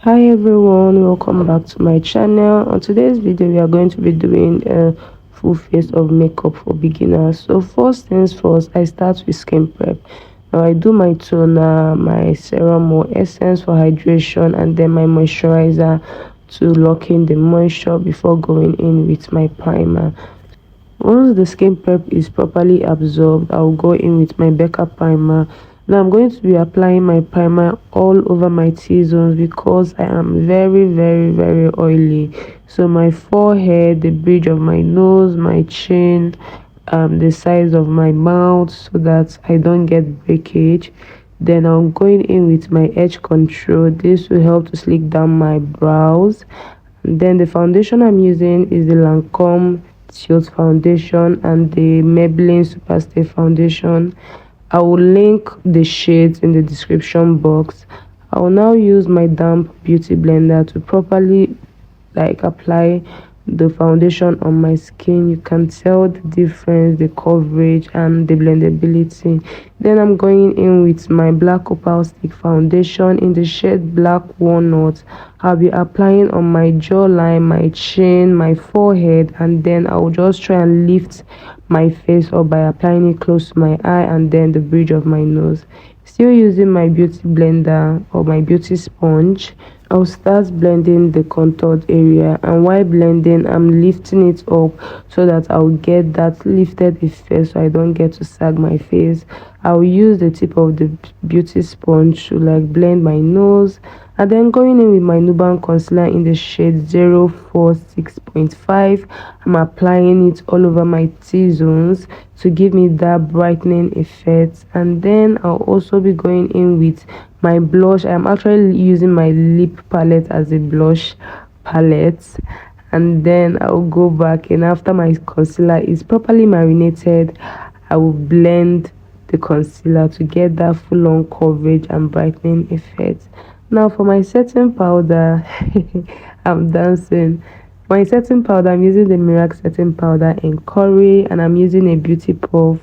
Hi everyone, welcome back to my channel. On today's video we are going to be doing a full face of makeup for beginners. So first things first, I start with skin prep. Now I do my toner, my serum or essence for hydration, and then my moisturizer to lock in the moisture before going in with my primer. Once the skin prep is properly absorbed, I'll go in with my Becca primer. Now I'm going to be applying my primer all over my T-zones because I am very oily. So my forehead, the bridge of my nose, my chin, the size of my mouth, so that I don't get breakage. Then I'm going in with my edge control. This will help to slick down my brows. And then the foundation I'm using is the Lancome Shield foundation and the Maybeline superstay foundation. I will link the shades in the description box. I will now use my damp beauty blender to properly apply the foundation on my skin. You can tell the difference, the coverage and the blendability. Then I'm going in with my black opal stick foundation in the shade Black Walnut. I'll be applying on my jawline, my chin, my forehead, and then I'll just try and lift my face up by applying it close to my eye and then the bridge of my nose. Still using my beauty blender or my beauty sponge, I'll start blending the contoured area, and while blending I'm lifting it up so that I'll get that lifted effect so I don't get to sag my face. I'll use the tip of the beauty sponge to blend my nose, and then going in with my Nuban concealer in the shade 046.5. I'm applying it all over my T-zones to give me that brightening effect. And then I'll also be going in with my blush. I'm actually using my lip palette as a blush palette, and then I'll go back, and after my concealer is properly marinated, I will blend the concealer to get that full-on coverage and brightening effect. Now for my setting powder, I'm dancing. My setting powder, I'm using the Merak setting powder in Curry, and I'm using a beauty puff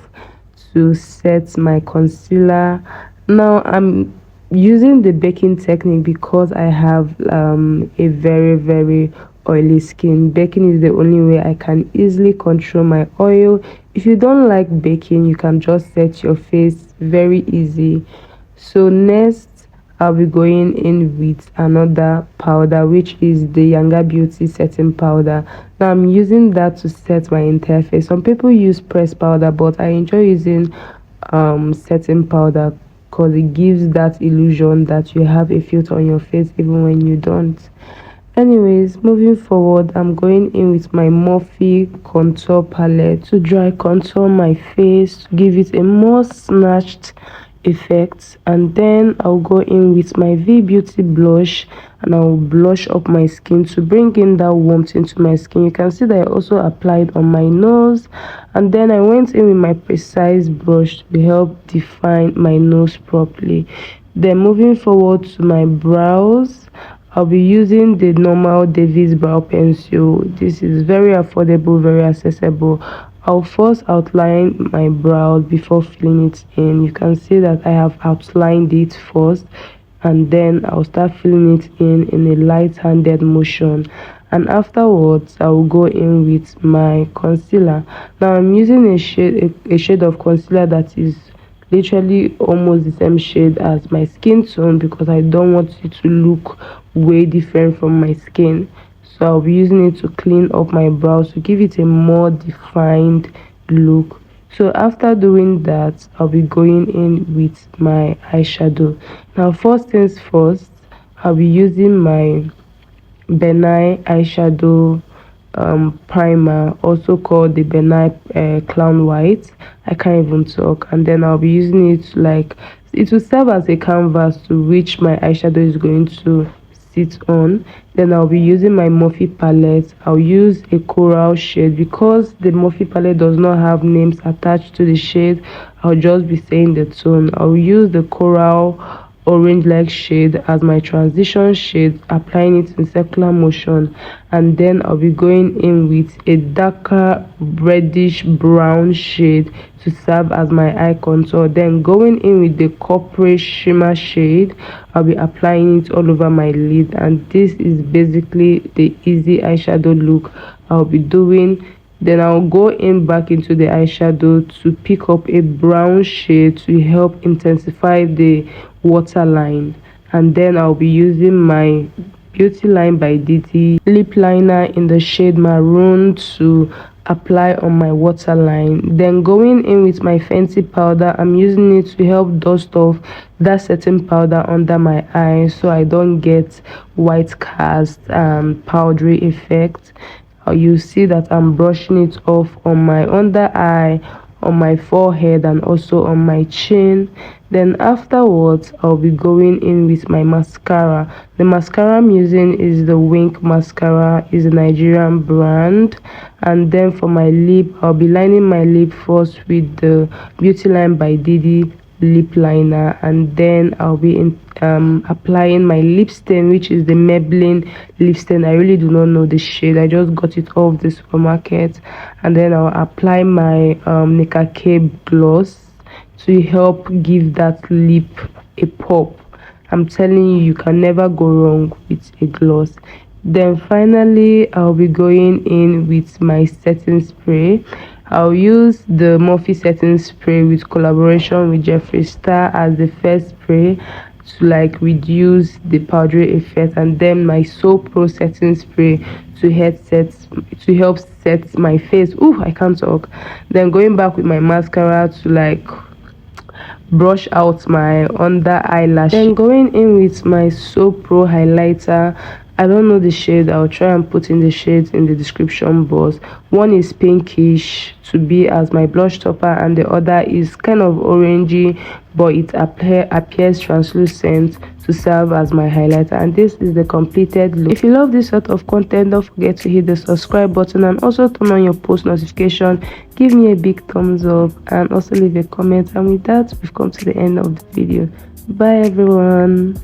to set my concealer. Now I'm using the baking technique because I have a very oily skin. Baking is the only way I can easily control my oil. If you don't like baking, you can just set your face very easy. So next I'll be going in with another powder, which is the Yanga beauty setting powder. Now I'm using that to set my entire face. Some people use pressed powder, but I enjoy using setting powder because it gives that illusion that you have a filter on your face even when you don't. Anyways, moving forward, I'm going in with my Morphe contour palette to dry contour my face to give it a more snatched effect. And then I'll go in with my V Beauty blush, and I'll blush up my skin to bring in that warmth into my skin. You can see that I also applied on my nose, and then I went in with my precise brush to help define my nose properly. Then moving forward to my brows, I'll be using the normal Davis brow pencil. This is very affordable, very accessible. I'll first outline my brows before filling it in. You can see that I have outlined it first, and then I'll start filling it in a light-handed motion. And afterwards I will go in with my concealer. Now I'm using a shade of concealer that is literally almost the same shade as my skin tone because I don't want it to look way different from my skin. So I'll be using it to clean up my brows to give it a more defined look. So after doing that, I'll be going in with my eyeshadow. Now first things first, I'll be using my benign eyeshadow primer, also called the benign clown white. I can't even talk. And then I'll be using it it will serve as a canvas to which my eyeshadow is going to sit on. Then I'll be using my Morphe palette. I'll use a coral shade because the Morphe palette does not have names attached to the shade. I'll just be saying the tone. I'll use the coral orange like shade as my transition shade, applying it in circular motion. And then I'll be going in with a darker reddish brown shade to serve as my eye contour. Then going in with the corporate shimmer shade, I'll be applying it all over my lid. And this is basically the easy eyeshadow look I'll be doing. Then I'll go in back into the eyeshadow to pick up a brown shade to help intensify the waterline. And then I'll be using my Beautylinebydidi lip liner in the shade maroon to apply on my waterline. Then going in with my FENTY powder, I'm using it to help dust off that setting powder under my eye so I don't get white cast powdery effect. You see that I'm brushing it off on my under eye, on my forehead, and also on my chin. Then afterwards I'll be going in with my mascara. The mascara I'm using is the Wynkk mascara, is a Nigerian brand. And then for my lip, I'll be lining my lip first with the Beautylinebydidi lip liner, and then I'll be applying my lip stain, which is the Maybeline lip stain. I really do not know the shade, I just got it off the supermarket. And then I'll apply my Nickak gloss to help give that lip a pop. I'm telling you, you can never go wrong with a gloss. Then finally I'll be going in with my setting spray. I'll use the Morphe setting spray with collaboration with Jeffree Star as the first spray to like reduce the powdery effect, and then my So Pro setting spray to help set my face. Ooh, I can't talk. Then going back with my mascara to like brush out my under eyelash. Then going in with my So Pro highlighter. I don't know the shade, I'll try and put in the shades in the description box. One is pinkish to be as my blush topper, and the other is kind of orangey, but it appears translucent to serve as my highlighter. And this is the completed look. If you love this sort of content, don't forget to hit the subscribe button and also turn on your post notification. Give me a big thumbs up and also leave a comment. And with that, we've come to the end of the video. Bye everyone.